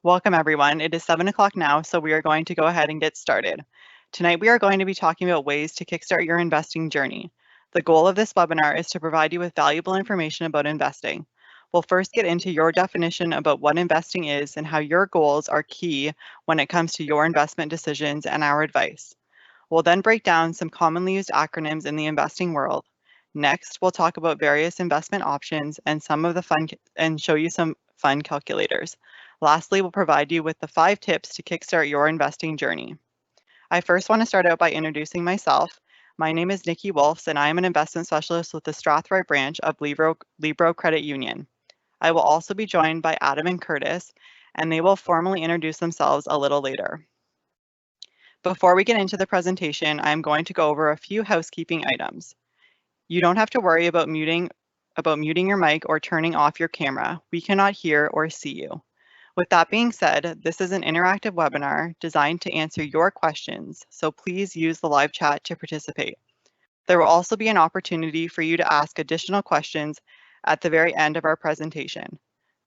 Welcome everyone. It is 7 o'clock now, so we are going to go ahead and get started. Tonight we are going to be talking about ways to kickstart your investing journey. The goal of this webinar is to provide you with valuable information about investing. We'll first get into your definition about what investing is and how your goals are key when it comes to your investment decisions and our advice. We'll then break down some commonly used acronyms in the investing world. Next, we'll talk about various investment options and show you some fun calculators. Lastly, we'll provide you with the 5 tips to kickstart your investing journey. I first want to start out by introducing myself. My name is Nikki Wolfs, and I am an investment specialist with the Strathroy branch of Libro Credit Union. I will also be joined by Adam and Curtis, and they will formally introduce themselves a little later. Before we get into the presentation, I'm going to go over a few housekeeping items. You don't have to worry about muting your mic or turning off your camera. We cannot hear or see you. With that being said, this is an interactive webinar designed to answer your questions, so please use the live chat to participate. There will also be an opportunity for you to ask additional questions at the very end of our presentation.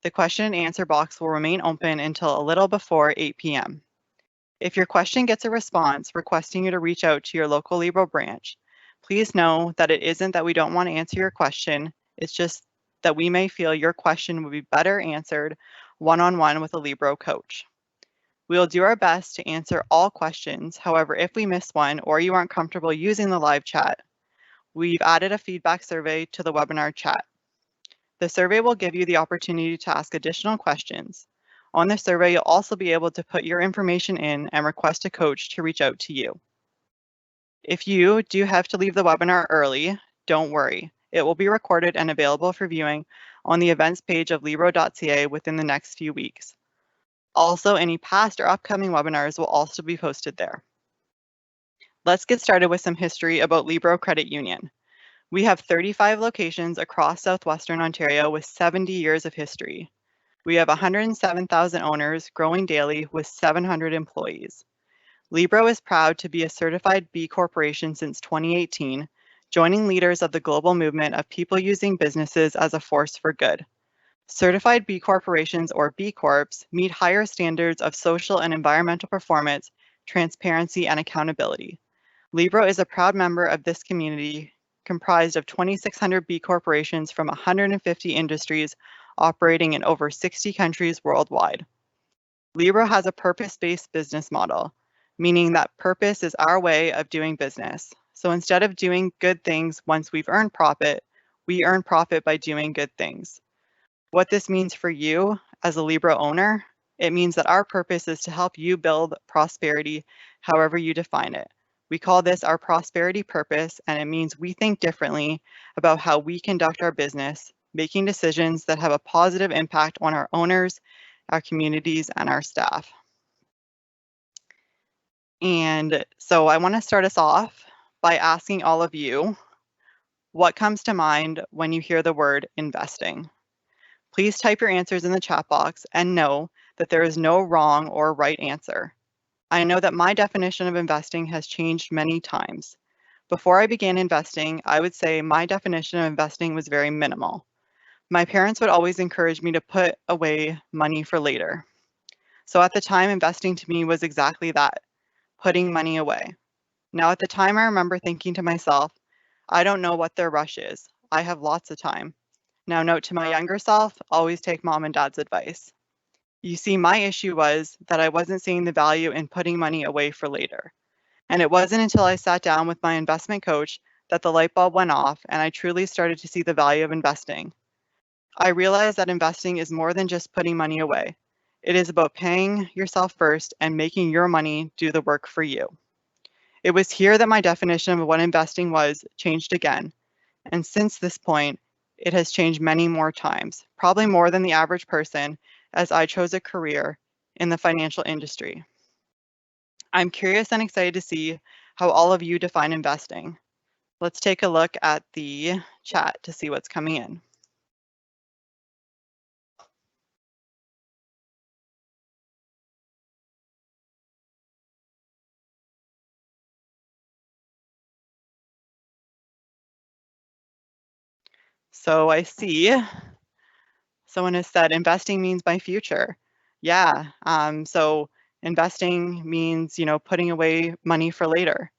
The question and answer box will remain open until a little before 8 p.m. If your question gets a response requesting you to reach out to your local Libro branch, please know that it isn't that we don't want to answer your question, it's just that we may feel your question would be better answered one-on-one with a Libro coach. We will do our best to answer all questions. However, if we miss one or you aren't comfortable using the live chat, we've added a feedback survey to the webinar chat. The survey will give you the opportunity to ask additional questions. On the survey, you'll also be able to put your information in and request a coach to reach out to you. If you do have to leave the webinar early, don't worry. It will be recorded and available for viewing on the events page of libro.ca within the next few weeks. Also, any past or upcoming webinars will also be posted there. Let's get started with some history about Libro Credit Union. We have 35 locations across southwestern Ontario with 70 years of history. We have 107,000 owners, growing daily with 700 employees. Libro is proud to be a certified B Corporation since 2018, joining leaders of the global movement of people using businesses as a force for good. Certified B Corporations, or B Corps, meet higher standards of social and environmental performance, transparency, and accountability. Libro is a proud member of this community, comprised of 2,600 B Corporations from 150 industries operating in over 60 countries worldwide. Libro has a purpose-based business model, meaning that purpose is our way of doing business. So instead of doing good things once we've earned profit, we earn profit by doing good things. What this means for you as a Libro owner, it means that our purpose is to help you build prosperity however you define it. We call this our prosperity purpose, and it means we think differently about how we conduct our business, making decisions that have a positive impact on our owners, our communities, and our staff. And so I want to start us off by asking all of you, what comes to mind when you hear the word investing? Please type your answers in the chat box and know that there is no wrong or right answer. I know that my definition of investing has changed many times. Before I began investing, I would say my definition of investing was very minimal. My parents would always encourage me to put away money for later. So at the time, investing to me was exactly that, putting money away. Now at the time, I remember thinking to myself, I don't know what their rush is. I have lots of time. Now note to my younger self, always take mom and dad's advice. You see, my issue was that I wasn't seeing the value in putting money away for later. And it wasn't until I sat down with my investment coach that the light bulb went off and I truly started to see the value of investing. I realized that investing is more than just putting money away. It is about paying yourself first and making your money do the work for you. It was here that my definition of what investing was changed again. And since this point, it has changed many more times, probably more than the average person, as I chose a career in the financial industry. I'm curious and excited to see how all of you define investing. Let's take a look at the chat to see what's coming in. So I see someone has said investing means my future. Yeah. So investing means, putting away money for later.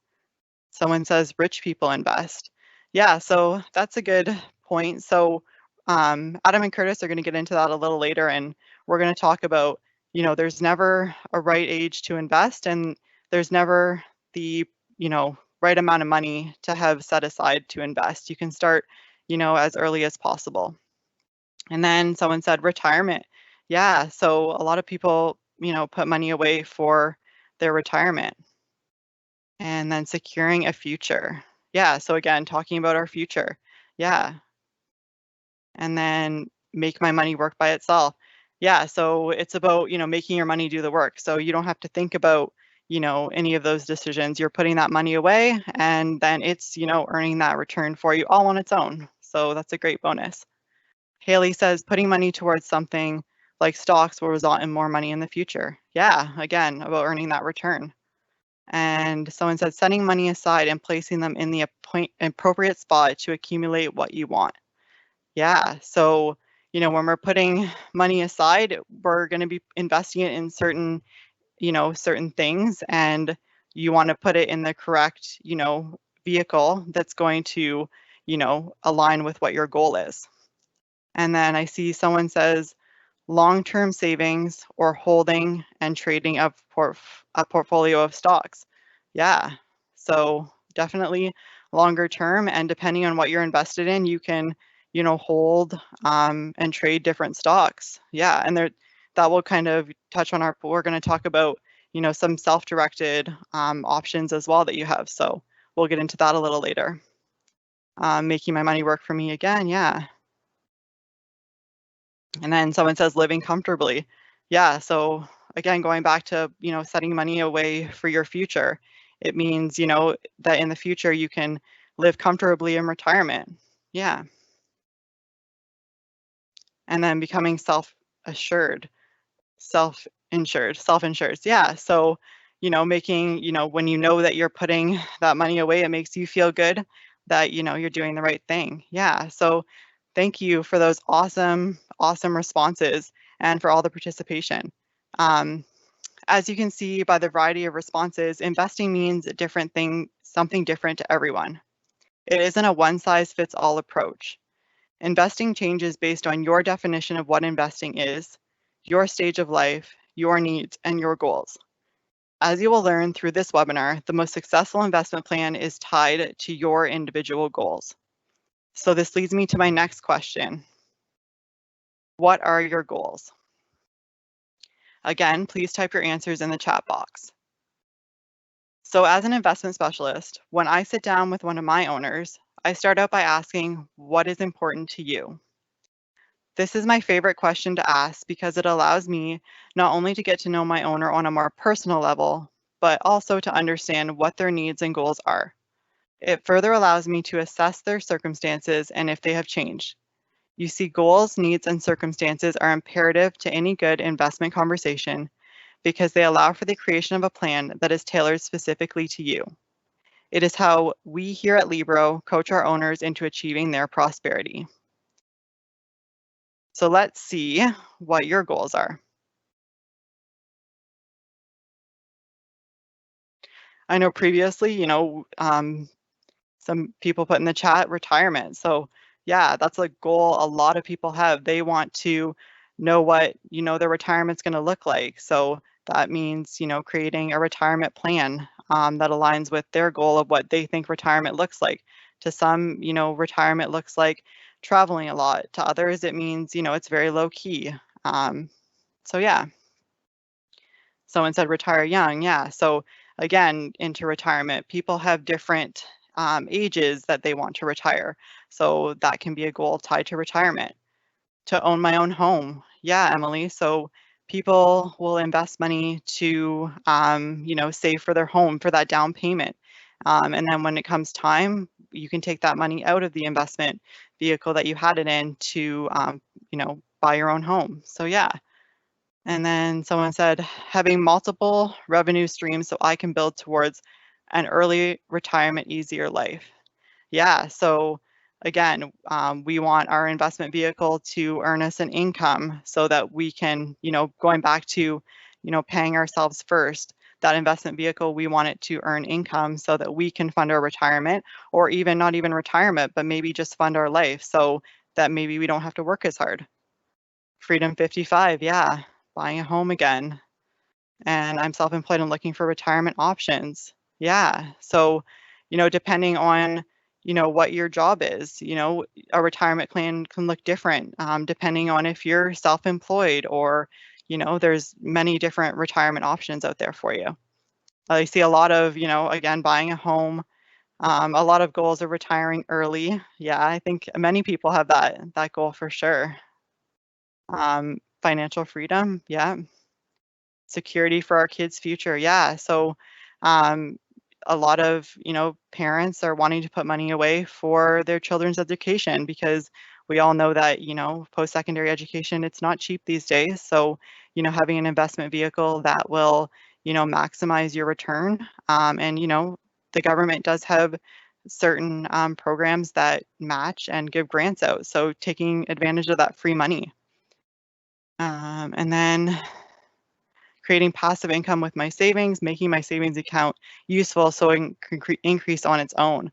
Someone says rich people invest. Yeah, so that's a good point. So Adam and Curtis are going to get into that a little later, and we're going to talk about, there's never a right age to invest, and there's never the, right amount of money to have set aside to invest. You can start, as early as possible. And then someone said retirement. Yeah, so a lot of people, put money away for their retirement. And then securing a future. Yeah, so again, talking about our future. Yeah. And then make my money work by itself. Yeah, so it's about, making your money do the work. So you don't have to think about, any of those decisions. You're putting that money away and then it's, earning that return for you all on its own. So that's a great bonus. Haley says putting money towards something like stocks will result in more money in the future. Yeah, again, about earning that return. And someone said setting money aside and placing them in the appropriate spot to accumulate what you want. Yeah, so when we're putting money aside, we're going to be investing it in certain things, and you want to put it in the correct vehicle that's going to align with what your goal is. And then I see someone says long-term savings or holding and trading a portfolio of stocks. Yeah, so definitely longer term, and depending on what you're invested in, you can, hold and trade different stocks. Yeah, and that will kind of touch on we're going to talk about, some self-directed options as well that you have. So we'll get into that a little later. Making my money work for me again. Yeah. And then someone says living comfortably. Yeah, so again, going back to, setting money away for your future, it means, that in the future you can live comfortably in retirement. Yeah. And then becoming self-assured, self-insured. Yeah. So, making, when you know that you're putting that money away, it makes you feel good that, you're doing the right thing. Yeah. So thank you for those awesome, awesome responses and for all the participation. As you can see by the variety of responses, investing means a different thing, something different to everyone. It isn't a one-size-fits-all approach. Investing changes based on your definition of what investing is, your stage of life, your needs, and your goals. As you will learn through this webinar, the most successful investment plan is tied to your individual goals. So this leads me to my next question. What are your goals? Again, please type your answers in the chat box. So as an investment specialist, when I sit down with one of my owners, I start out by asking, what is important to you? This is my favorite question to ask because it allows me not only to get to know my owner on a more personal level, but also to understand what their needs and goals are. It further allows me to assess their circumstances and if they have changed. You see, goals, needs, and circumstances are imperative to any good investment conversation because they allow for the creation of a plan that is tailored specifically to you. It is how we here at Libro coach our owners into achieving their prosperity. So let's see what your goals are. I know previously, some people put in the chat retirement. So yeah, that's a goal a lot of people have. They want to know what, their retirement's going to look like. So that means, creating a retirement plan that aligns with their goal of what they think retirement looks like. To some, retirement looks like traveling a lot. To others, it means, it's very low key. So yeah. Someone said retire young. Yeah. So again, into retirement, people have different ages that they want to retire. So that can be a goal tied to retirement. To own my own home. Yeah, Emily. So people will invest money to, save for their home for that down payment. And then when it comes time, you can take that money out of the investment vehicle that you had it in to, buy your own home. So yeah. And then someone said, having multiple revenue streams so I can build towards an early retirement, easier life. Yeah, so again, we want our investment vehicle to earn us an income so that we can, going back to, paying ourselves first, that investment vehicle, we want it to earn income so that we can fund our retirement, or even not even retirement, but maybe just fund our life so that maybe we don't have to work as hard. Freedom 55, yeah, buying a home again. And I'm self-employed and looking for retirement options. Yeah. So, depending on, what your job is, a retirement plan can look different, depending on if you're self-employed or, there's many different retirement options out there for you. I see a lot of, again, buying a home, a lot of goals are retiring early. Yeah, I think many people have that goal for sure. Financial freedom, yeah. Security for our kids' future, yeah. So, um, a lot of, parents are wanting to put money away for their children's education because we all know that, post-secondary education, it's not cheap these days. So, having an investment vehicle that will, maximize your return. And, the government does have certain programs that match and give grants out. So taking advantage of that free money. And then creating passive income with my savings, making my savings account useful so it can increase on its own.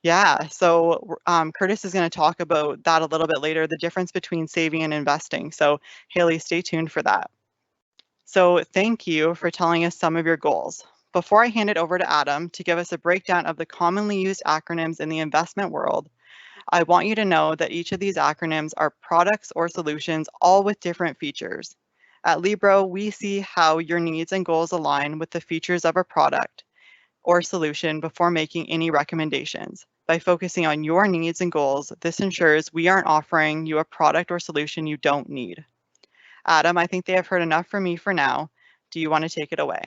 Yeah, so Curtis is going to talk about that a little bit later, the difference between saving and investing. So Haley, stay tuned for that. So thank you for telling us some of your goals. Before I hand it over to Adam to give us a breakdown of the commonly used acronyms in the investment world, I want you to know that each of these acronyms are products or solutions, all with different features. At Libro, we see how your needs and goals align with the features of a product or solution before making any recommendations. By focusing on your needs and goals, this ensures we aren't offering you a product or solution you don't need. Adam, I think they have heard enough from me for now. Do you want to take it away?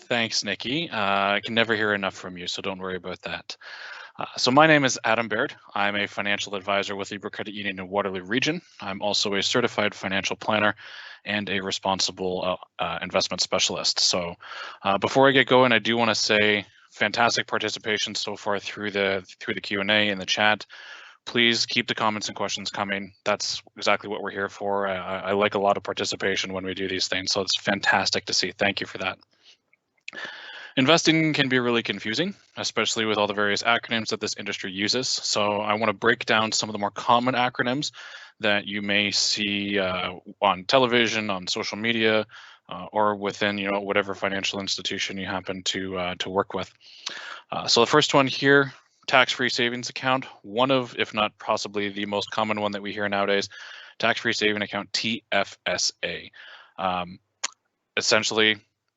Thanks, Nikki. I can never hear enough from you, so don't worry about that. So my name is Adam Baird. I'm a financial advisor with Libro Credit Union in Waterloo Region. I'm also a certified financial planner and a responsible investment specialist. So before I get going, I do want to say fantastic participation so far through the Q&A and the chat. Please keep the comments and questions coming. That's exactly what we're here for. I like a lot of participation when we do these things, so it's fantastic to see. Thank you for that. Investing can be really confusing, especially with all the various acronyms that this industry uses. So I want to break down some of the more common acronyms that you may see on television, on social media, or within whatever financial institution you happen to work with. So the first one here, tax-free savings account, one of, if not possibly the most common one that we hear nowadays, tax-free saving account, TFSA. Essentially,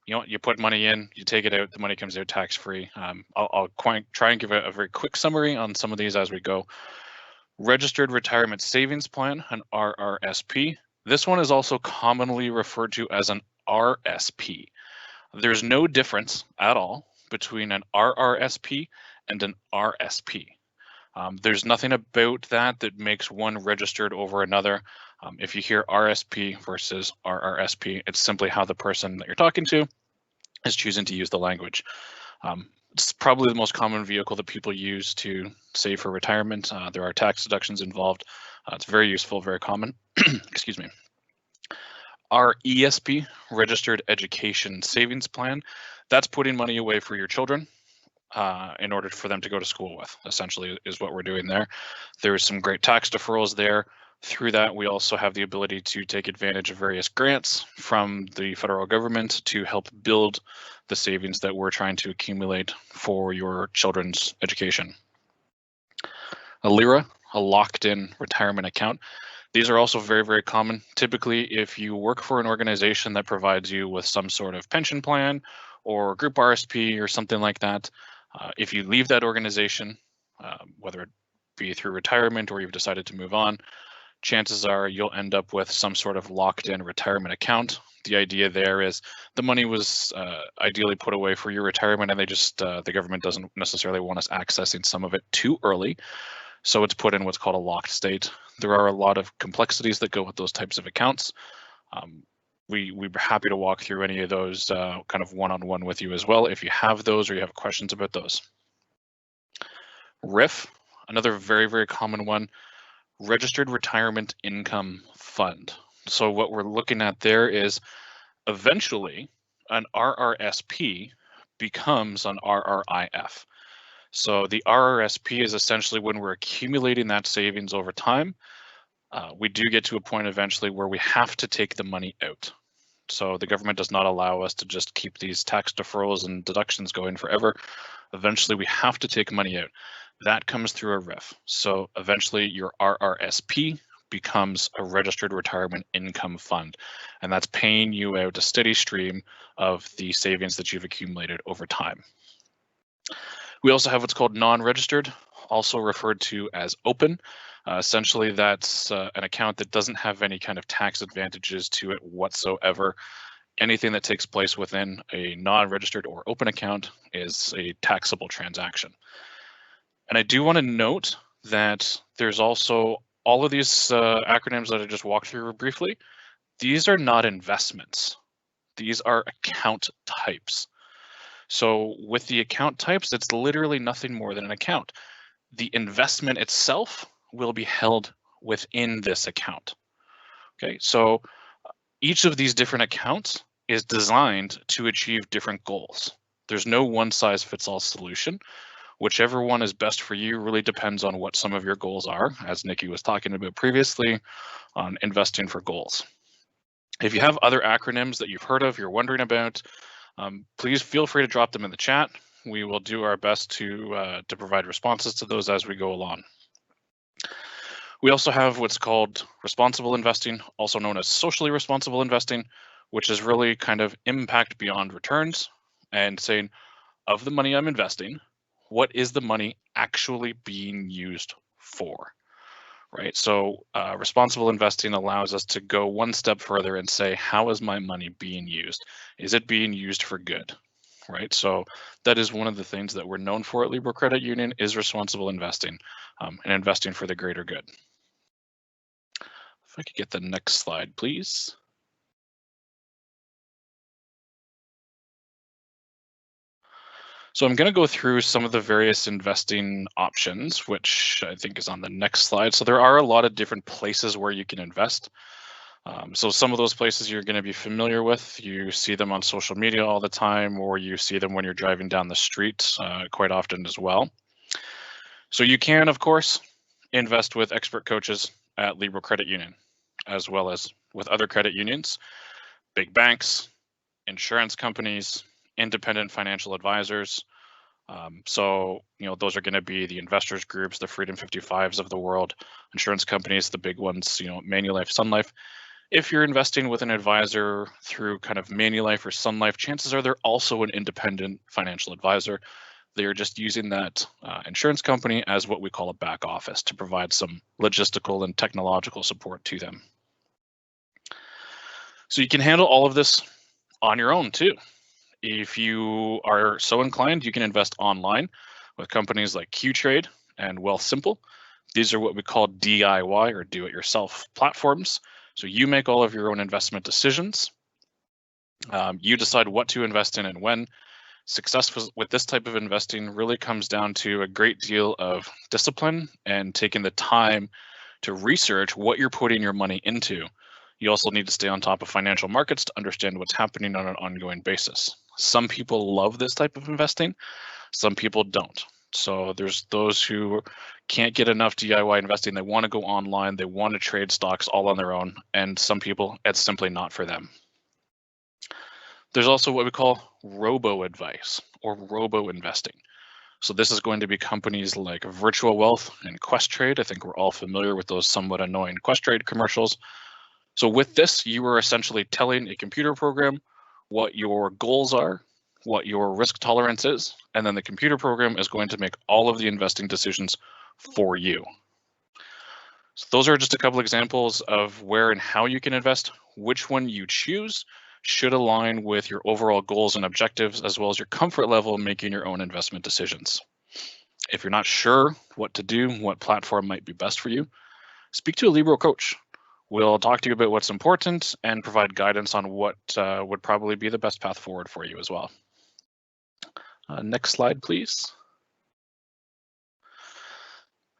you put money in, you take it out, the money comes out tax-free. I'll try and give a very quick summary on some of these as we go. Registered Retirement Savings Plan, an RRSP. This one is also commonly referred to as an RSP. There's no difference at all between an RRSP and an RSP. There's nothing about that makes one registered over another. If you hear RSP versus RRSP, it's simply how the person that you're talking to is choosing to use the language. It's probably the most common vehicle that people use to save for retirement. There are tax deductions involved. It's very useful, very common. Excuse me. Our ESP, Registered Education Savings Plan, that's putting money away for your children in order for them to go to school with, essentially, is what we're doing there. There's some great tax deferrals there. Through that, we also have the ability to take advantage of various grants from the federal government to help build the savings that we're trying to accumulate for your children's education. A LIRA, a locked-in retirement account. These are also very, very common. Typically, if you work for an organization that provides you with some sort of pension plan or group RSP or something like that, if you leave that organization, whether it be through retirement or you've decided to move on, chances are you'll end up with some sort of locked-in retirement account. The idea there is the money was ideally put away for your retirement, and the government doesn't necessarily want us accessing some of it too early. So it's put in what's called a locked state. There are a lot of complexities that go with those types of accounts. we'd be happy to walk through any of those kind of one-on-one with you as well if you have those or you have questions about those. RIF, another very, very common one, Registered Retirement Income Fund. So what we're looking at there is eventually an RRSP becomes an RRIF. So the RRSP is essentially when we're accumulating that savings over time. We do get to a point eventually where we have to take the money out. So the government does not allow us to just keep these tax deferrals and deductions going forever. Eventually we have to take money out. That comes through a RIF. So eventually your RRSP becomes a Registered Retirement Income Fund, and that's paying you out a steady stream of the savings that you've accumulated over time. We also have what's called non-registered, also referred to as open. Essentially, that's an account that doesn't have any kind of tax advantages to it whatsoever. Anything that takes place within a non-registered or open account is a taxable transaction. And I do want to note that there's also all of these acronyms that I just walked through briefly. These are not investments. These are account types. So with the account types, it's literally nothing more than an account. The investment itself will be held within this account. Okay, so each of these different accounts is designed to achieve different goals. There's no one size fits all solution. Whichever one is best for you really depends on what some of your goals are, as Nikki was talking about previously on investing for goals. If you have other acronyms that you've heard of, you're wondering about, please feel free to drop them in the chat. We will do our best to provide responses to those as we go along. We also have what's called responsible investing, also known as socially responsible investing, which is really kind of impact beyond returns and saying, of the money I'm investing, what is the money actually being used for, right? So responsible investing allows us to go one step further and say, how is my money being used? Is it being used for good, right? So that is one of the things that we're known for at Libro Credit Union is responsible investing and investing for the greater good. If I could get the next slide, please. So I'm going to go through some of the various investing options, which I think is on the next slide. So there are a lot of different places where you can invest. So some of those places you're going to be familiar with. You see them on social media all the time, or you see them when you're driving down the street quite often as well. So you can, of course, invest with expert coaches at Libro Credit Union, as well as with other credit unions, big banks, insurance companies, independent financial advisors. So, those are going to be the investors groups, the Freedom 55s of the world, insurance companies, the big ones, Manulife, Sun Life. If you're investing with an advisor through kind of Manulife or Sun Life, chances are they're also an independent financial advisor. They're just using that insurance company as what we call a back office to provide some logistical and technological support to them. So you can handle all of this on your own too. If you are so inclined, you can invest online with companies like Qtrade and Wealthsimple. These are what we call DIY or do-it-yourself platforms. So you make all of your own investment decisions. You decide what to invest in and when. Success with this type of investing really comes down to a great deal of discipline and taking the time to research what you're putting your money into. You also need to stay on top of financial markets to understand what's happening on an ongoing basis. Some people love this type of investing, some people don't. So there's those who can't get enough DIY investing. They want to go online, they want to trade stocks all on their own, and some people, it's simply not for them. There's also what we call robo-advice or robo-investing. So this is going to be companies like Virtual Wealth and Questrade. I think we're all familiar with those somewhat annoying Questrade commercials. So with this, you are essentially telling a computer program what your goals are, what your risk tolerance is, and then the computer program is going to make all of the investing decisions for you. So those are just a couple examples of where and how you can invest. Which one you choose should align with your overall goals and objectives, as well as your comfort level making your own investment decisions. If you're not sure what to do, what platform might be best for you, speak to a Libro coach. We'll talk to you about what's important and provide guidance on what would probably be the best path forward for you as well. Next slide, please.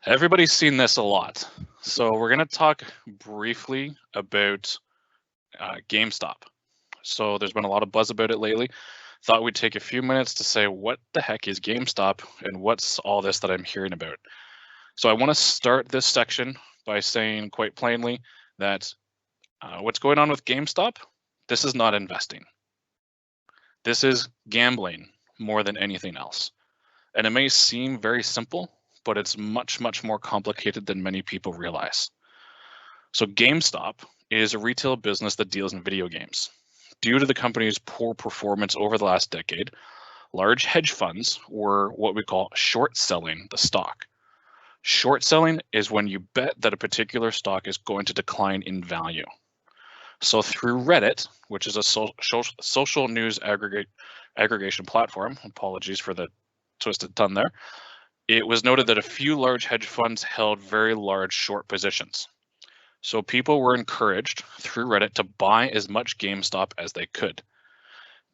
Everybody's seen this a lot. So we're going to talk briefly about GameStop. So there's been a lot of buzz about it lately. Thought we'd take a few minutes to say what the heck is GameStop and what's all this that I'm hearing about. So I want to start this section by saying quite plainly that what's going on with GameStop, this is not investing. This is gambling more than anything else. And it may seem very simple, but it's much, much more complicated than many people realize. So GameStop is a retail business that deals in video games. Due to the company's poor performance over the last decade, large hedge funds were what we call short selling the stock. Short selling is when you bet that a particular stock is going to decline in value. So through Reddit, which is a social news aggregation platform, apologies for the twisted tongue there, it was noted that a few large hedge funds held very large short positions. So people were encouraged through Reddit to buy as much GameStop as they could.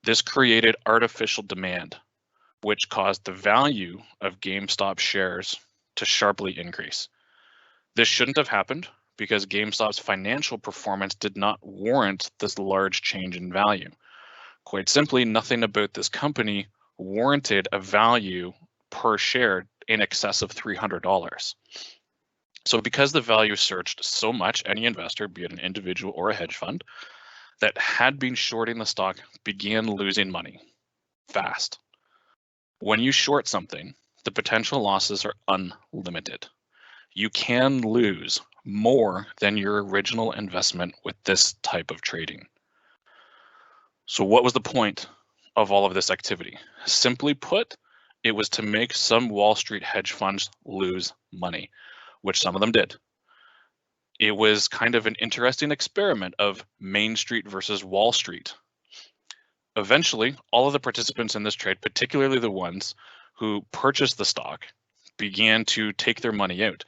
This created artificial demand, which caused the value of GameStop shares to sharply increase. This shouldn't have happened because GameStop's financial performance did not warrant this large change in value. Quite simply, nothing about this company warranted a value per share in excess of $300. So because the value surged so much, any investor, be it an individual or a hedge fund, that had been shorting the stock began losing money fast. When you short something, the potential losses are unlimited. You can lose more than your original investment with this type of trading. So what was the point of all of this activity? Simply put, it was to make some Wall Street hedge funds lose money, which some of them did. It was kind of an interesting experiment of Main Street versus Wall Street. Eventually, all of the participants in this trade, particularly the ones who purchased the stock, began to take their money out.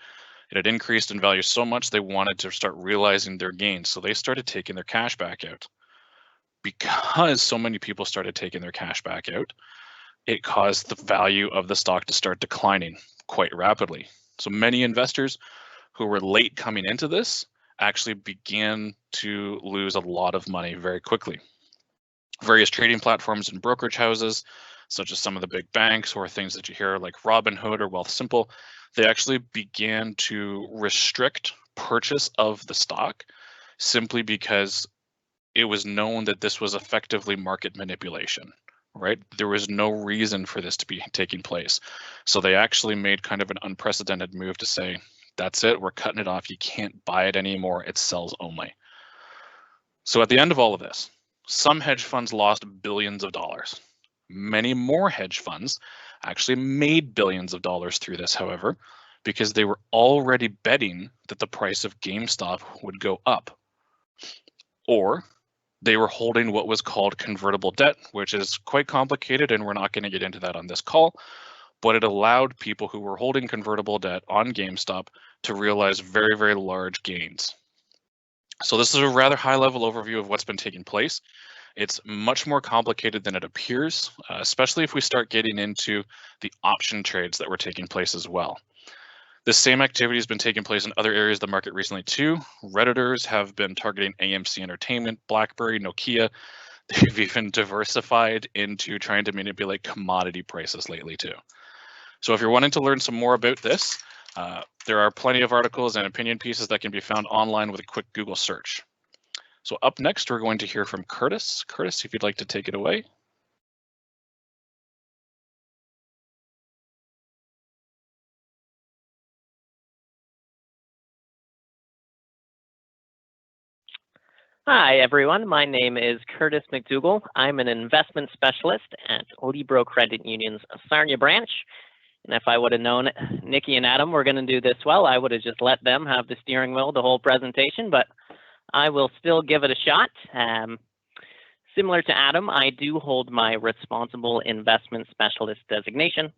It had increased in value so much they wanted to start realizing their gains, so they started taking their cash back out. Because so many people started taking their cash back out, it caused the value of the stock to start declining quite rapidly. So many investors who were late coming into this actually began to lose a lot of money very quickly. Various trading platforms and brokerage houses, such as some of the big banks or things that you hear like Robinhood or Wealthsimple, they actually began to restrict purchase of the stock simply because it was known that this was effectively market manipulation. Right? There was no reason for this to be taking place. So they actually made kind of an unprecedented move to say, that's it, we're cutting it off. You can't buy it anymore. It sells only. So at the end of all of this, some hedge funds lost billions of dollars. Many more hedge funds actually made billions of dollars through this, however, because they were already betting that the price of GameStop would go up. Or they were holding what was called convertible debt, which is quite complicated, and we're not going to get into that on this call, but it allowed people who were holding convertible debt on GameStop to realize very, very large gains. So this is a rather high-level overview of what's been taking place. It's much more complicated than it appears, especially if we start getting into the option trades that were taking place as well. The same activity has been taking place in other areas of the market recently too. Redditors have been targeting AMC Entertainment, BlackBerry, Nokia. They've even diversified into trying to manipulate commodity prices lately too. So if you're wanting to learn some more about this, there are plenty of articles and opinion pieces that can be found online with a quick Google search. So up next, we're going to hear from Curtis. Curtis, if you'd like to take it away. Hi, everyone. My name is Curtis McDougall. I'm an investment specialist at Libro Credit Union's Sarnia branch. And if I would have known Nikki and Adam were going to do this well, I would have just let them have the steering wheel the whole presentation, but I will still give it a shot. Similar to Adam, I do hold my responsible investment specialist designation.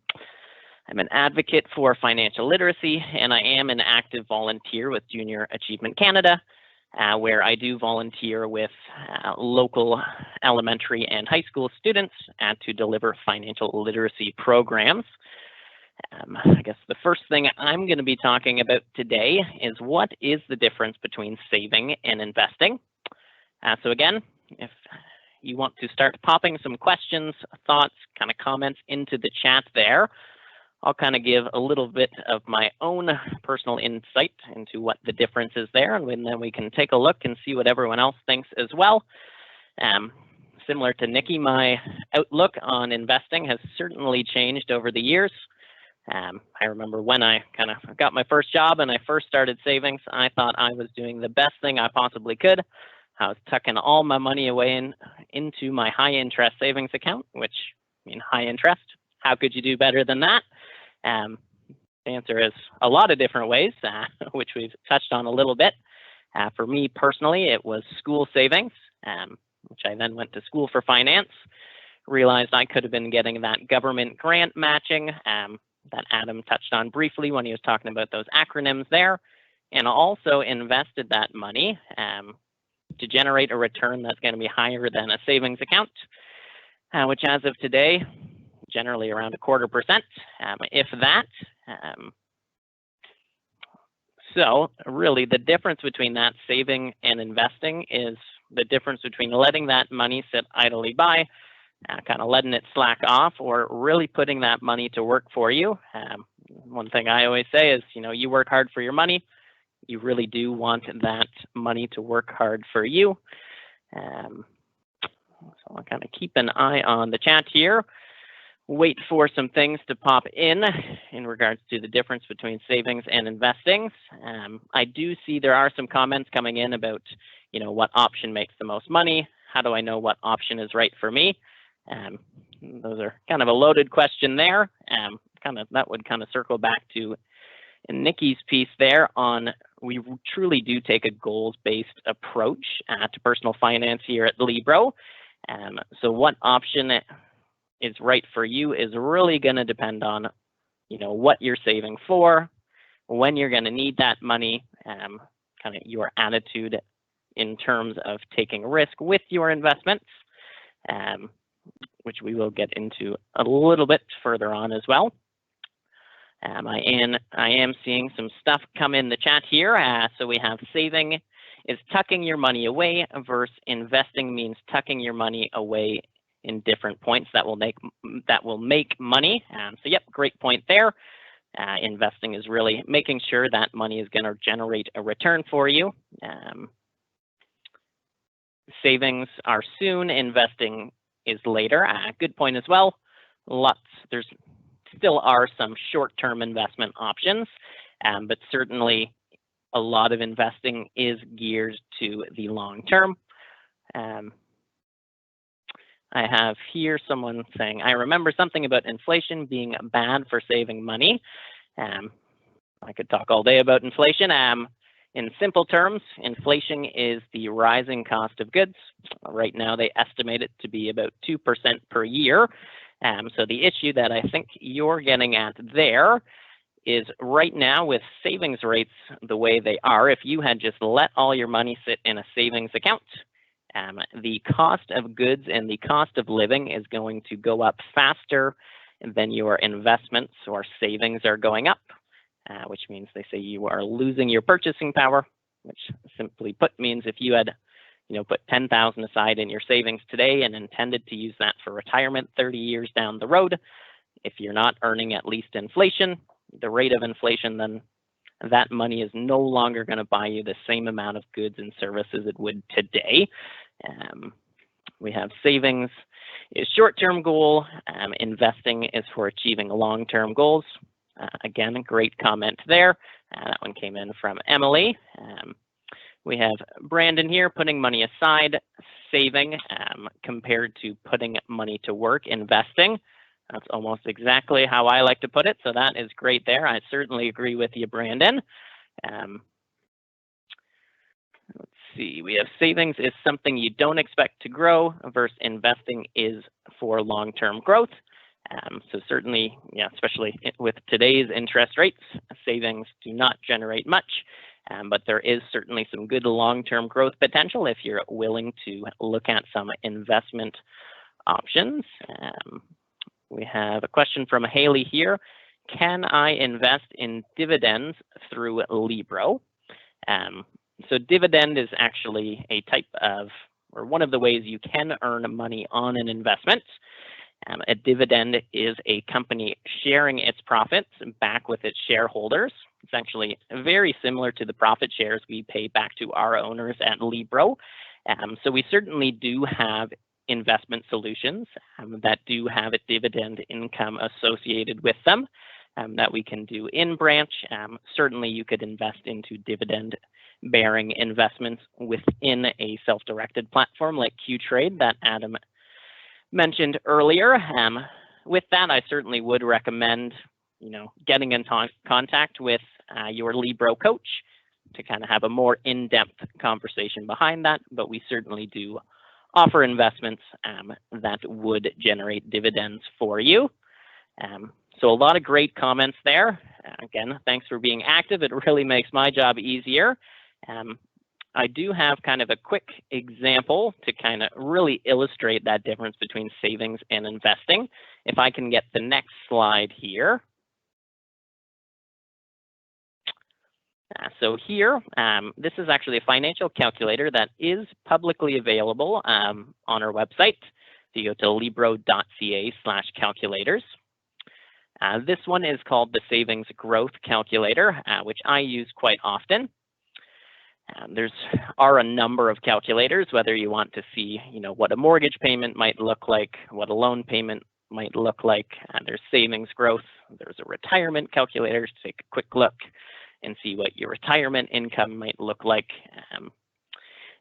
I'm an advocate for financial literacy, and I am an active volunteer with Junior Achievement Canada. where I do volunteer with local elementary and high school students to deliver financial literacy programs. I guess the first thing I'm going to be talking about today is what is the difference between saving and investing. So again, if you want to start popping some questions, thoughts, kind of comments into the chat there, I'll kind of give a little bit of my own personal insight into what the difference is there, and then we can take a look and see what everyone else thinks as well. Similar to Nikki, my outlook on investing has certainly changed over the years. I remember when I kind of got my first job and I first started savings, I thought I was doing the best thing I possibly could. I was tucking all my money away into my high interest savings account, which, I mean, high interest, how could you do better than that? The answer is a lot of different ways, which we've touched on a little bit. For me personally, it was school savings, which I then went to school for finance, realized I could have been getting that government grant matching that Adam touched on briefly when he was talking about those acronyms there, and also invested that money to generate a return that's going to be higher than a savings account, which as of today, generally around 0.25%, if that. So really the difference between that saving and investing is the difference between letting that money sit idly by, kind of letting it slack off, or really putting that money to work for you. One thing I always say is, you know, you work hard for your money. You really do want that money to work hard for you. So I'll kind of keep an eye on the chat here. Wait for some things to pop in regards to the difference between savings and investing. I do see there are some comments coming in about, you know, what option makes the most money? How do I know what option is right for me? Those are kind of a loaded question there. That would kind of circle back to Nikki's piece there on we truly do take a goals-based approach to personal finance here at Libro. So what option is right for you is really going to depend on, you know, what you're saving for, when you're going to need that money, kind of your attitude in terms of taking risk with your investments, which we will get into a little bit further on as well. I am seeing some stuff come in the chat here. So we have saving is tucking your money away versus investing means tucking your money away in different points that will make money. So yep, great point there. Investing is really making sure that money is going to generate a return for you. Savings are soon, investing is later. Good point as well. There's still are some short-term investment options, but certainly a lot of investing is geared to the long term. I have here someone saying, I remember something about inflation being bad for saving money. I could talk all day about inflation. In simple terms, inflation is the rising cost of goods. Right now, they estimate it to be about 2% per year. So the issue that I think you're getting at there is right now with savings rates the way they are, if you had just let all your money sit in a savings account, the cost of goods and the cost of living is going to go up faster than your investments or savings are going up, which means they say you are losing your purchasing power, which simply put means if you had put $10,000 aside in your savings today and intended to use that for retirement 30 years down the road, if you're not earning at least inflation, the rate of inflation, then that money is no longer going to buy you the same amount of goods and services it would today. We have savings is short-term goal. Investing is for achieving long-term goals. Again, a great comment there. That one came in from Emily. We have Brandon here, putting money aside, saving, compared to putting money to work, investing. That's almost exactly how I like to put it. So that is great there. I certainly agree with you, Brandon. Let's see. We have savings is something you don't expect to grow versus investing is for long-term growth. So certainly, yeah, especially with today's interest rates, savings do not generate much. but there is certainly some good long-term growth potential if you're willing to look at some investment options. We have a question from Haley here. Can I invest in dividends through Libro? So dividend is actually a type of, or one of the ways you can earn money on an investment. A dividend is a company sharing its profits back with its shareholders. It's actually very similar to the profit shares we pay back to our owners at Libro. So we certainly do have investment solutions that do have a dividend income associated with them that we can do in branch. Certainly you could invest into dividend bearing investments within a self-directed platform like Qtrade that Adam mentioned earlier. With that, I certainly would recommend, getting in contact with your Libro coach to kind of have a more in-depth conversation behind that. But we certainly do offer investments that would generate dividends for you. So a lot of great comments there. Again, thanks for being active. It really makes my job easier. I do have kind of a quick example to kind of really illustrate that difference between savings and investing. If I can get the next slide here. So here, this is actually a financial calculator that is publicly available on our website. So you go to libro.ca/calculators. This one is called the Savings Growth Calculator, which I use quite often. There's a number of calculators, whether you want to see, what a mortgage payment might look like, what a loan payment might look like. There's savings growth. There's a retirement calculator to take a quick look and see what your retirement income might look like.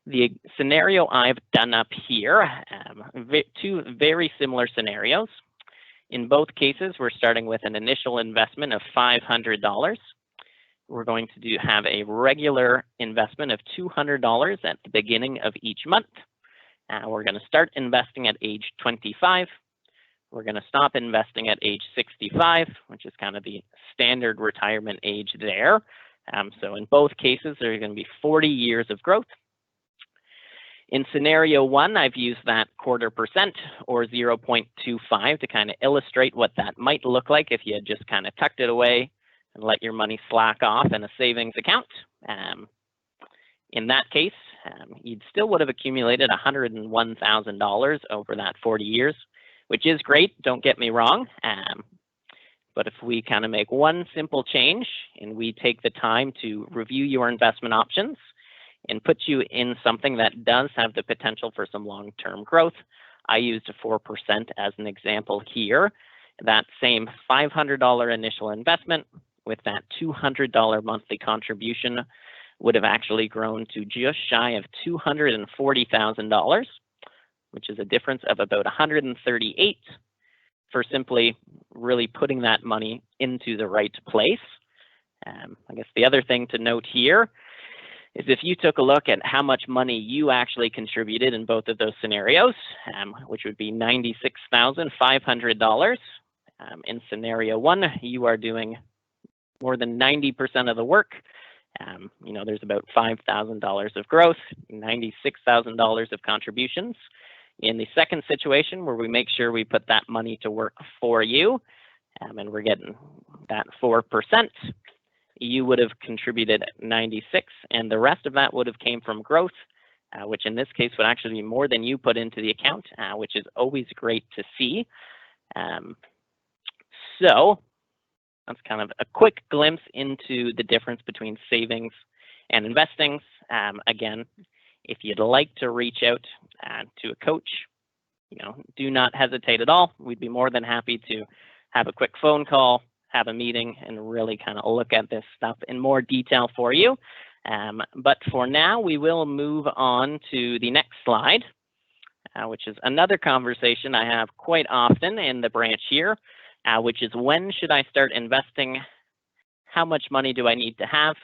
The scenario I've done up here, two very similar scenarios. In both cases, we're starting with an initial investment of $500. We're going to have a regular investment of $200 at the beginning of each month. We're going to start investing at age 25. We're going to stop investing at age 65, which is kind of the standard retirement age there. So in both cases, there are going to be 40 years of growth. In scenario one, I've used that 0.25% or 0.25 to kind of illustrate what that might look like if you had just kind of tucked it away and let your money slack off in a savings account. In that case, you still would have accumulated $101,000 over that 40 years, which is great, don't get me wrong. But if we kind of make one simple change and we take the time to review your investment options and put you in something that does have the potential for some long-term growth, I used 4% as an example here. That same $500 initial investment with that $200 monthly contribution would have actually grown to just shy of $240,000, which is a difference of about $138 for simply really putting that money into the right place. I guess the other thing to note here is if you took a look at how much money you actually contributed in both of those scenarios, which would be $96,500. In scenario one, you are doing more than 90% of the work. There's about $5,000 of growth, $96,000 of contributions. In the second situation, where we make sure we put that money to work for you, and we're getting that 4%, you would have contributed 96, and the rest of that would have came from growth, which in this case would actually be more than you put into the account, which is always great to see. So that's kind of a quick glimpse into the difference between savings and investing. Again, if you'd like to reach out to a coach, do not hesitate at all. We'd be more than happy to have a quick phone call, have a meeting, and really kind of look at this stuff in more detail for you. But for now, we will move on to the next slide, which is another conversation I have quite often in the branch here, which is when should I start investing? How much money do I need to have?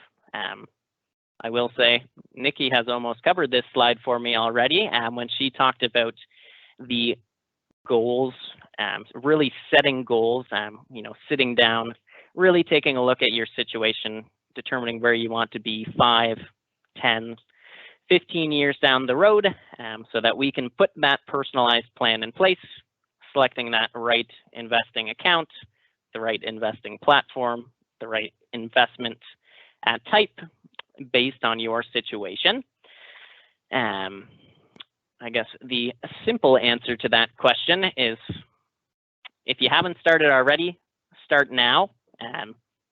I will say Nikki has almost covered this slide for me already when she talked about the goals, really setting goals, sitting down, really taking a look at your situation, determining where you want to be 5, 10, 15 years down the road, so that we can put that personalized plan in place, selecting that right investing account, the right investing platform, the right investment type based on your situation. I guess the simple answer to that question is, if you haven't started already, start now.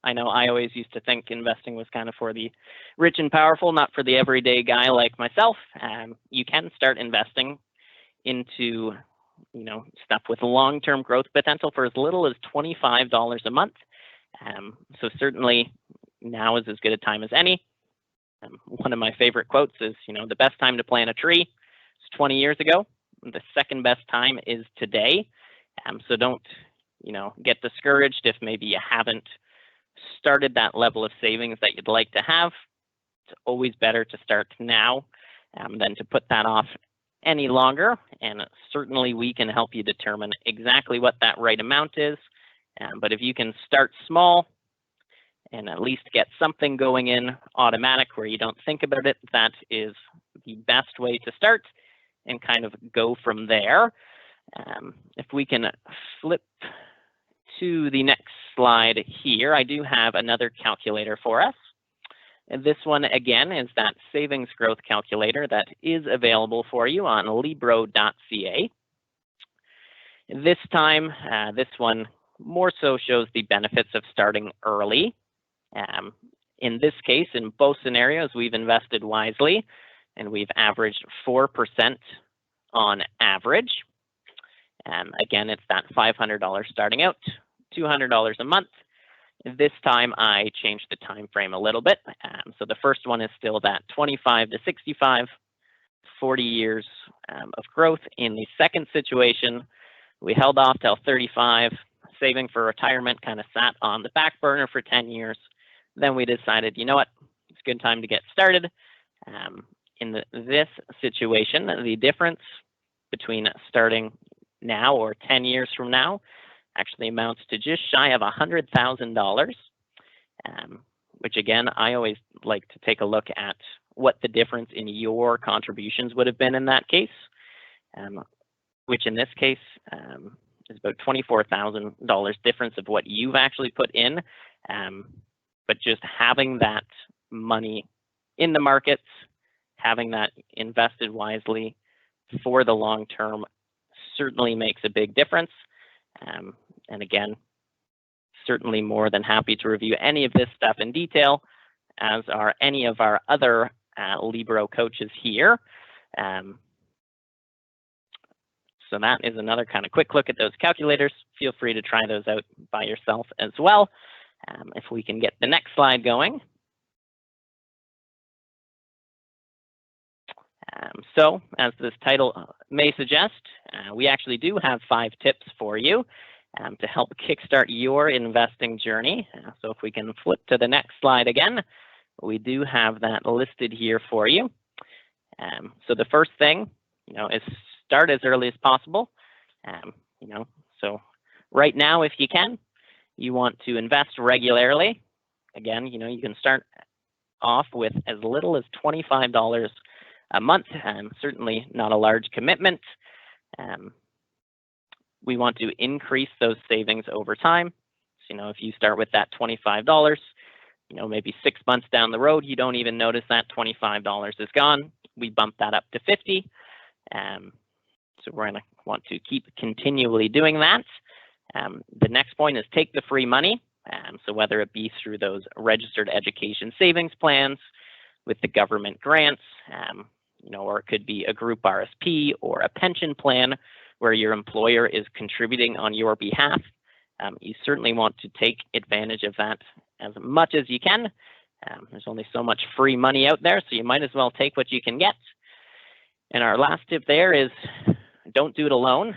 I know I always used to think investing was kind of for the rich and powerful, not for the everyday guy like myself. You can start investing into, stuff with long-term growth potential for as little as $25 a month. So certainly now is as good a time as any. One of my favorite quotes is, the best time to plant a tree is 20 years ago. The second best time is today. So don't, get discouraged if maybe you haven't started that level of savings that you'd like to have. It's always better to start now than to put that off any longer. And certainly we can help you determine exactly what that right amount is. But if you can start small and at least get something going in automatic where you don't think about it, that is the best way to start and kind of go from there. If we can flip to the next slide here, I do have another calculator for us. And this one, again, is that savings growth calculator that is available for you on Libro.ca. This time, this one more so shows the benefits of starting early. In this case, in both scenarios, we've invested wisely, and we've averaged 4% on average. Again, it's that $500 starting out, $200 a month. This time I changed the time frame a little bit. So the first one is still that 25 to 65, 40 years of growth. In the second situation, we held off till 35. Saving for retirement kind of sat on the back burner for 10 years. Then we decided, you know what, it's a good time to get started. In this situation, the difference between starting now or 10 years from now actually amounts to just shy of $100,000, which again, I always like to take a look at what the difference in your contributions would have been in that case, which in this case is about $24,000 difference of what you've actually put in. But just having that money in the markets, having that invested wisely for the long term certainly makes a big difference. And again, certainly more than happy to review any of this stuff in detail, as are any of our other Libro coaches here. So that is another kind of quick look at those calculators. Feel free to try those out by yourself as well. If we can get the next slide going. So as this title may suggest, we actually do have 5 tips for you to help kickstart your investing journey. So if we can flip to the next slide again, we do have that listed here for you. So the first thing, is start as early as possible. So right now, if you can, you want to invest regularly. Again, you can start off with as little as $25 a month, certainly not a large commitment. We want to increase those savings over time. So, if you start with that $25, maybe 6 months down the road, you don't even notice that $25 is gone. We bump that up to $50. So we're going to want to keep continually doing that. The next point is take the free money. So whether it be through those registered education savings plans with the government grants, or it could be a group RSP or a pension plan where your employer is contributing on your behalf. You certainly want to take advantage of that as much as you can. There's only so much free money out there, so you might as well take what you can get. And our last tip there is don't do it alone.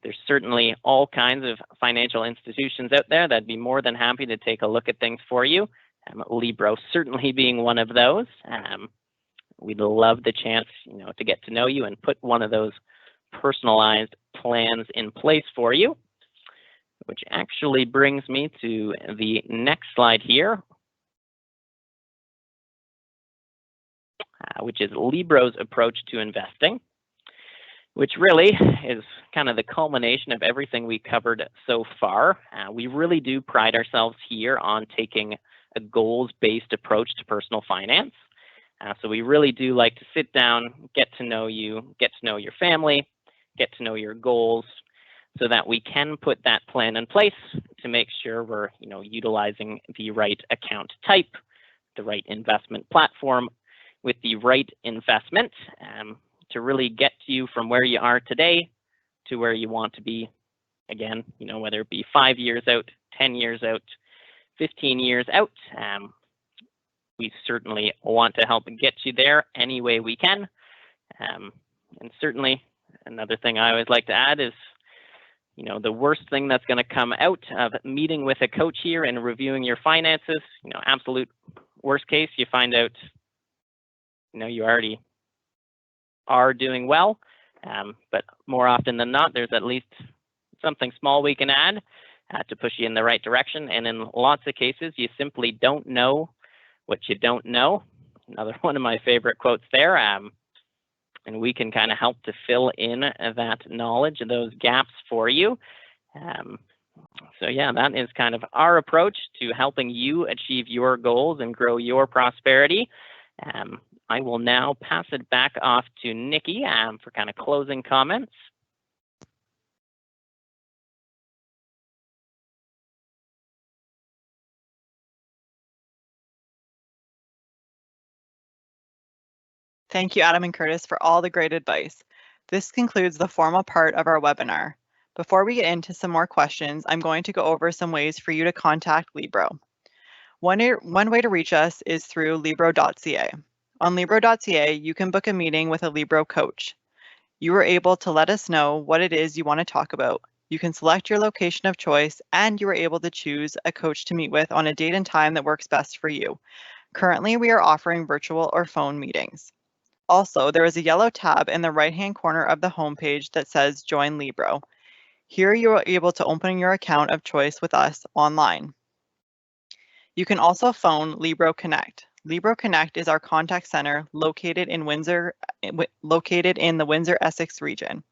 There's certainly all kinds of financial institutions out there that'd be more than happy to take a look at things for you. Libro certainly being one of those. We'd love the chance, to get to know you and put one of those personalized plans in place for you. which actually brings me to the next slide here, which is Libro's approach to investing, which really is kind of the culmination of everything we covered so far. We really do pride ourselves here on taking a goals-based approach to personal finance. So we really do like to sit down, get to know you, get to know your family, get to know your goals, so that we can put that plan in place to make sure we're utilizing the right account type, the right investment platform, with the right investment to really get you from where you are today to where you want to be. Again, whether it be 5 years out, 10 years out, 15 years out, we certainly want to help get you there any way we can. And certainly another thing I always like to add is, the worst thing that's going to come out of meeting with a coach here and reviewing your finances, absolute worst case, you find out, you already are doing well, but more often than not, there's at least something small we can add to push you in the right direction. And in lots of cases, you simply don't know what you don't know. Another one of my favorite quotes there. And we can kind of help to fill in that knowledge, those gaps for you. So yeah, that is kind of our approach to helping you achieve your goals and grow your prosperity. I will now pass it back off to Nikki for kind of closing comments. Thank you, Adam and Curtis, for all the great advice. This concludes the formal part of our webinar. Before we get into some more questions, I'm going to go over some ways for you to contact Libro. One way to reach us is through Libro.ca. On Libro.ca, you can book a meeting with a Libro coach. You are able to let us know what it is you want to talk about. You can select your location of choice, and you are able to choose a coach to meet with on a date and time that works best for you. Currently, we are offering virtual or phone meetings. Also, there is a yellow tab in the right-hand corner of the homepage that says Join Libro. Here you are able to open your account of choice with us online. You can also phone Libro Connect. Libro Connect is our contact center located in the Windsor, Essex region.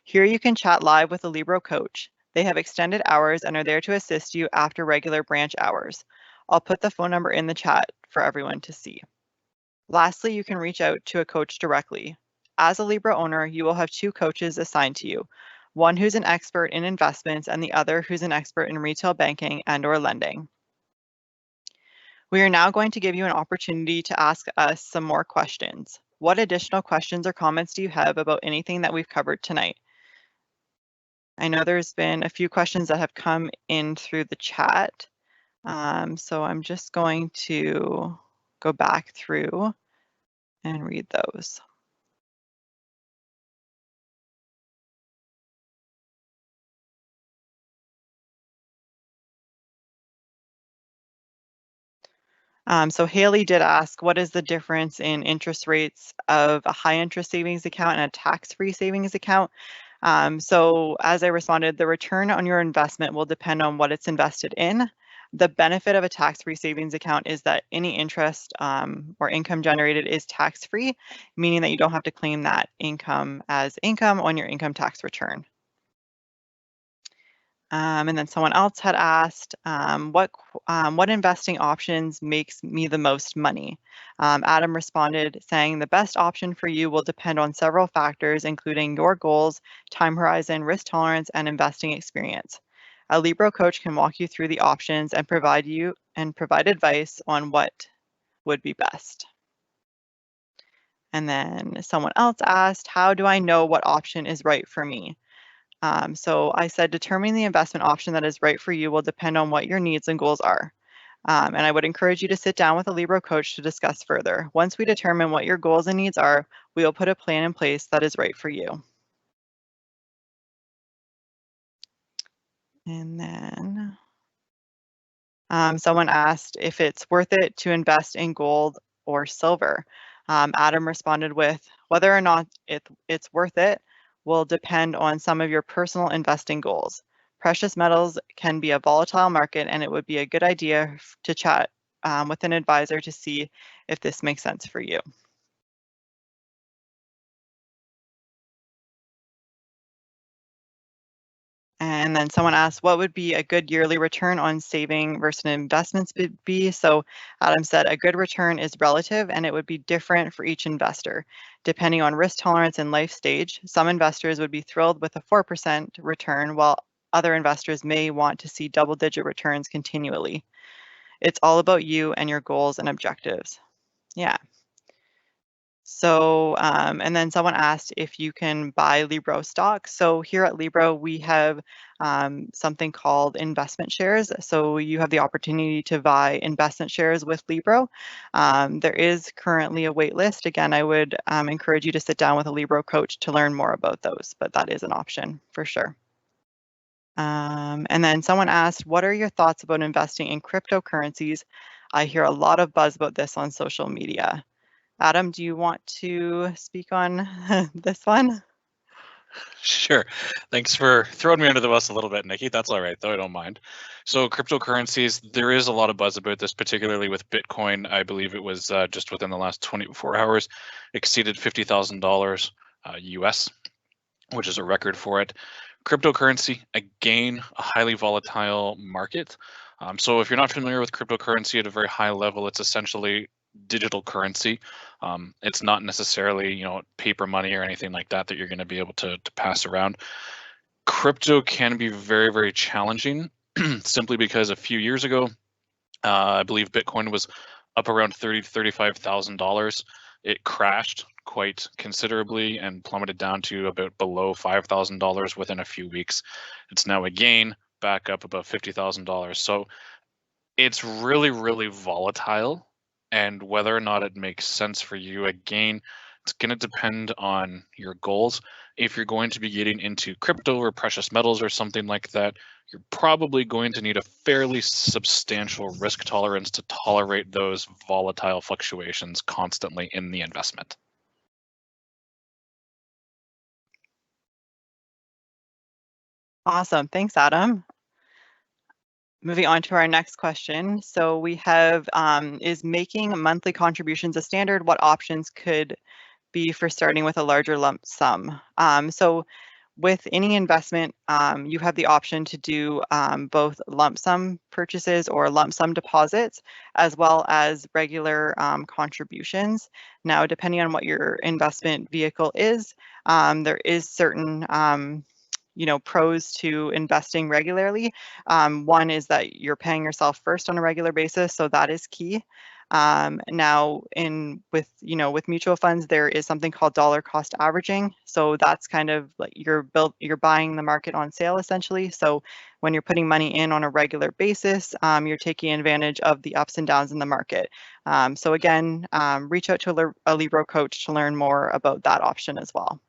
Here you can chat live with a Libro coach. They have extended hours and are there to assist you after regular branch hours. I'll put the phone number in the chat for everyone to see. Lastly, you can reach out to a coach directly. As a Libro owner, you will have 2 coaches assigned to you, one who's an expert in investments and the other who's an expert in retail banking and/or lending. We are now going to give you an opportunity to ask us some more questions. What additional questions or comments do you have about anything that we've covered tonight? I know there's been a few questions that have come in through the chat. So I'm just going to go back through and read those. So Haley did ask, what is the difference in interest rates of a high interest savings account and a tax-free savings account? So as I responded, the return on your investment will depend on what it's invested in. The benefit of a tax-free savings account is that any interest or income generated is tax-free, meaning that you don't have to claim that income as income on your income tax return. And then someone else had asked, what investing options makes me the most money? Adam responded saying the best option for you will depend on several factors, including your goals, time horizon, risk tolerance, and investing experience. A Libro coach can walk you through the options and provide advice on what would be best. And then someone else asked, how do I know what option is right for me? So I said, determining the investment option that is right for you will depend on what your needs and goals are. And I would encourage you to sit down with a Libro coach to discuss further. Once we determine what your goals and needs are, we will put a plan in place that is right for you. And then someone asked if it's worth it to invest in gold or silver. Adam responded with, whether or not it's worth it will depend on some of your personal investing goals. Precious metals can be a volatile market, and it would be a good idea to chat with an advisor to see if this makes sense for you. And then someone asked, what would be a good yearly return on saving versus investments be? So Adam said a good return is relative, and it would be different for each investor. Depending on risk tolerance and life stage, some investors would be thrilled with a 4% return, while other investors may want to see double-digit returns continually. It's all about you and your goals and objectives. Yeah. So, and then someone asked if you can buy Libro stock. So here at Libro, we have something called investment shares. So you have the opportunity to buy investment shares with Libro. There is currently a wait list. Again, I would encourage you to sit down with a Libro coach to learn more about those, but that is an option for sure. And then someone asked, what are your thoughts about investing in cryptocurrencies? I hear a lot of buzz about this on social media. Adam, do you want to speak on this one? Sure. Thanks for throwing me under the bus a little bit, Nikki. That's all right, though. I don't mind. So cryptocurrencies, there is a lot of buzz about this, particularly with Bitcoin. I believe it was just within the last 24 hours, exceeded $50,000 US, which is a record for it. Cryptocurrency, again, a highly volatile market. So if you're not familiar with cryptocurrency at a very high level, it's essentially digital currency. It's not necessarily, paper money or anything like that you're going to be able to pass around. Crypto can be very, very challenging simply because a few years ago, I believe Bitcoin was up around $30,000 to $35,000. It crashed quite considerably and plummeted down to about below $5,000 within a few weeks. It's now again back up above $50,000. So it's really, really volatile. And whether or not it makes sense for you, again, it's going to depend on your goals. If you're going to be getting into crypto or precious metals or something like that, you're probably going to need a fairly substantial risk tolerance to tolerate those volatile fluctuations constantly in the investment. Awesome. Thanks, Adam. Moving on to our next question. So we have, is making monthly contributions a standard? What options could be for starting with a larger lump sum? So with any investment, you have the option to do both lump sum purchases or lump sum deposits, as well as regular contributions. Now, depending on what your investment vehicle is, there is certain pros to investing regularly. One is that you're paying yourself first on a regular basis, so that is key. Now, with mutual funds, there is something called dollar cost averaging. So that's kind of like you're buying the market on sale essentially. So when you're putting money in on a regular basis, you're taking advantage of the ups and downs in the market. So again, reach out to a Libro coach to learn more about that option as well.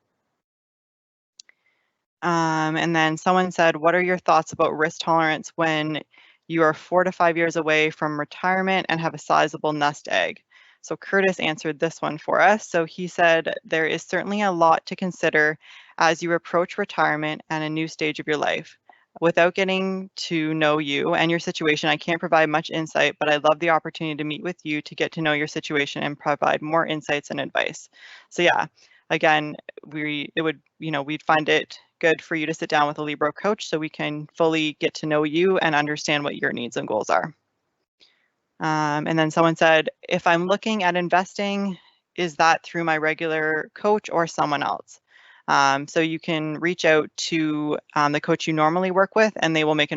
And then someone said, what are your thoughts about risk tolerance when you are 4 to 5 years away from retirement and have a sizable nest egg? So Curtis answered this one for us. So he said, there is certainly a lot to consider as you approach retirement and a new stage of your life. Without getting to know you and your situation, I can't provide much insight, but I'd love the opportunity to meet with you to get to know your situation and provide more insights and advice. So yeah, again, we'd find it good for you to sit down with a Libro coach so we can fully get to know you and understand what your needs and goals are. And then someone said, if I'm looking at investing, is that through my regular coach or someone else? So you can reach out to the coach you normally work with, and they will make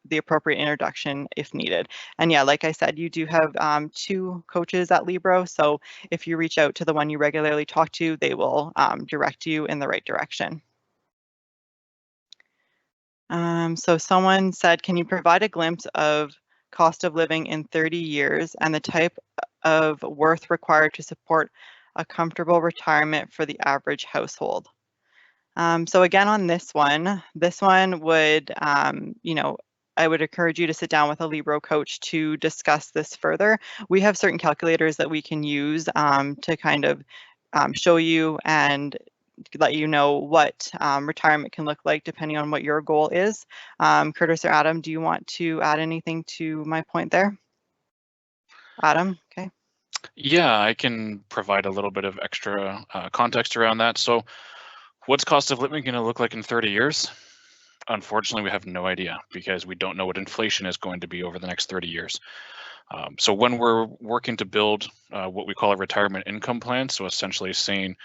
the appropriate introduction if needed. And yeah, like I said, you do have 2 coaches at Libro. So if you reach out to the one you regularly talk to, they will direct you in the right direction. So someone said, can you provide a glimpse of cost of living in 30 years and the type of worth required to support a comfortable retirement for the average household? So again, on this one would, I would encourage you to sit down with a Libro coach to discuss this further. We have certain calculators that we can use to kind of show you and let you know what retirement can look like depending on what your goal is. Curtis or Adam, do you want to add anything to my point there? Adam, okay. Yeah, I can provide a little bit of extra context around that. So what's cost of living going to look like in 30 years? Unfortunately, we have no idea because we don't know what inflation is going to be over the next 30 years. So when we're working to build what we call a retirement income plan, so essentially saying,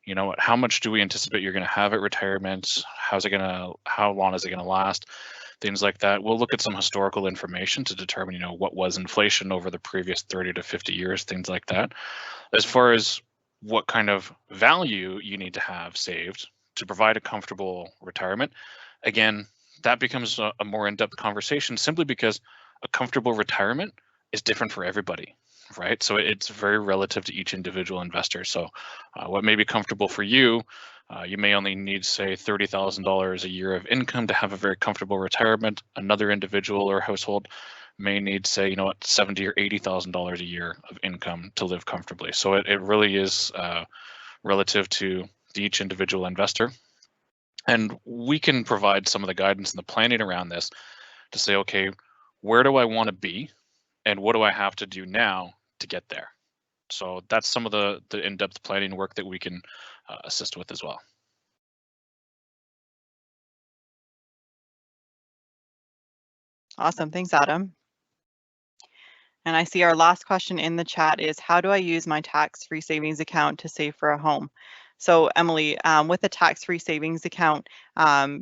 you know what, how much do we anticipate you're going to have at retirement? How long is it going to last? Things like that. We'll look at some historical information to determine, you know, what was inflation over the previous 30 to 50 years, things like that. As far as what kind of value you need to have saved to provide a comfortable retirement, again, that becomes a more in-depth conversation simply because a comfortable retirement is different for everybody, right? So it's very relative to each individual investor. So what may be comfortable for you, you may only need, say, $30,000 a year of income to have a very comfortable retirement. Another individual or household may need, say, you know what, $70,000 or $80,000 a year of income to live comfortably. So it really is relative to each individual investor. And we can provide some of the guidance and the planning around this to say, okay, where do I want to be? And what do I have to do now to get there? So that's some of the in-depth planning work that we can assist with as well. Awesome, thanks, Adam. And I see our last question in the chat is, how do I use my tax-free savings account to save for a home? So Emily, with a tax-free savings account,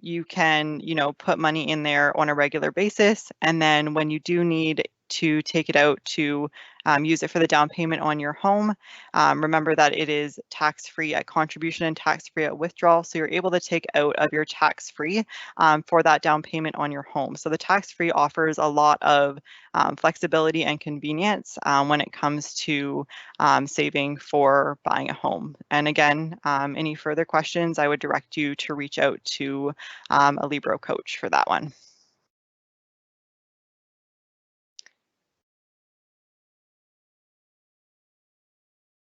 you can, put money in there on a regular basis. And then when you do need to take it out to use it for the down payment on your home, remember that it is tax-free at contribution and tax-free at withdrawal. So you're able to take out of your tax-free for that down payment on your home. So the tax-free offers a lot of flexibility and convenience when it comes to saving for buying a home. And again, any further questions, I would direct you to reach out to a Libro coach for that one.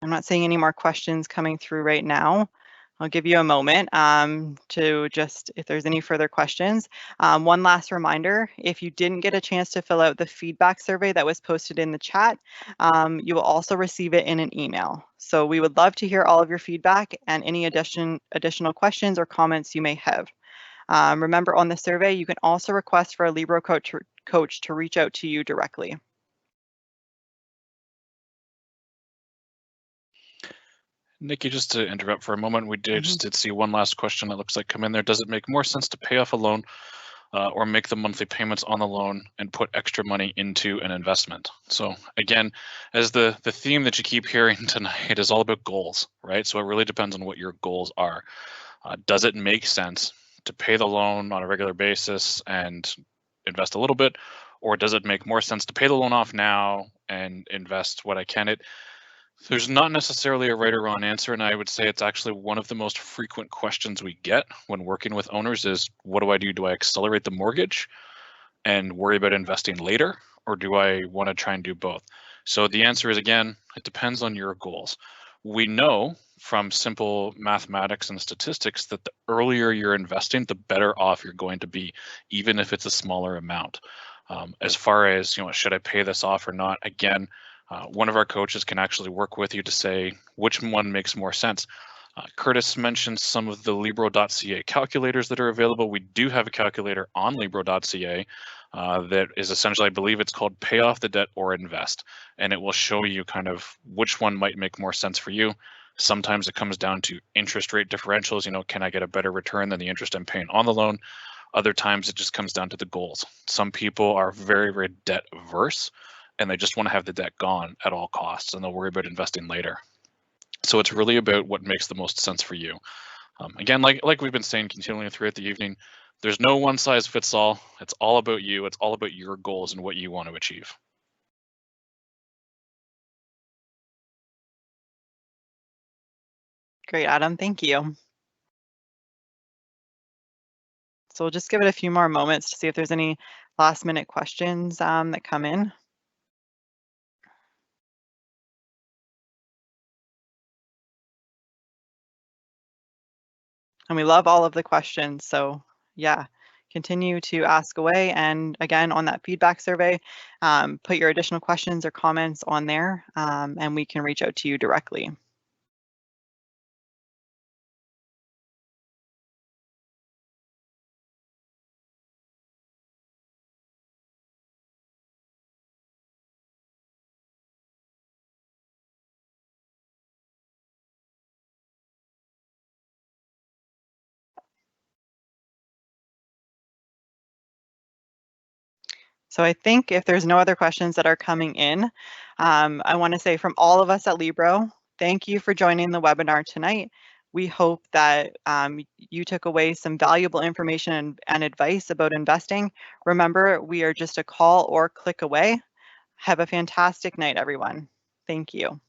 I'm not seeing any more questions coming through right now. I'll give you a moment to just, if there's any further questions. One last reminder, if you didn't get a chance to fill out the feedback survey that was posted in the chat, you will also receive it in an email. So we would love to hear all of your feedback and any additional questions or comments you may have. Remember, on the survey, you can also request for a Libro coach to reach out to you directly. Nikki, just to interrupt for a moment, we just did see one last question that looks like come in there. Does it make more sense to pay off a loan or make the monthly payments on the loan and put extra money into an investment? So again, as the theme that you keep hearing tonight is all about goals, right? So it really depends on what your goals are. Does it make sense to pay the loan on a regular basis and invest a little bit, or does it make more sense to pay the loan off now and invest what I can? There's not necessarily a right or wrong answer, and I would say it's actually one of the most frequent questions we get when working with owners is, what do I do? Do I accelerate the mortgage and worry about investing later, or do I want to try and do both? So the answer is, again, it depends on your goals. We know from simple mathematics and statistics that the earlier you're investing, the better off you're going to be, even if it's a smaller amount. As far as, should I pay this off or not? Again, one of our coaches can actually work with you to say which one makes more sense. Curtis mentioned some of the Libro.ca calculators that are available. We do have a calculator on Libro.ca that is essentially, I believe it's called Pay Off the Debt or Invest, and it will show you kind of which one might make more sense for you. Sometimes it comes down to interest rate differentials. Can I get a better return than the interest I'm paying on the loan? Other times it just comes down to the goals. Some people are very, very debt averse, and they just want to have the debt gone at all costs, and they'll worry about investing later. So it's really about what makes the most sense for you. Again, like we've been saying continually throughout the evening, there's no one size fits all. It's all about you. It's all about your goals and what you want to achieve. Great, Adam. Thank you. So we'll just give it a few more moments to see if there's any last minute questions that come in. And we love all of the questions. So yeah, continue to ask away. And again, on that feedback survey, put your additional questions or comments on there, and we can reach out to you directly. So I think if there's no other questions that are coming in, I want to say from all of us at Libro, thank you for joining the webinar tonight. We hope that you took away some valuable information and advice about investing. Remember, we are just a call or click away. Have a fantastic night, everyone. Thank you.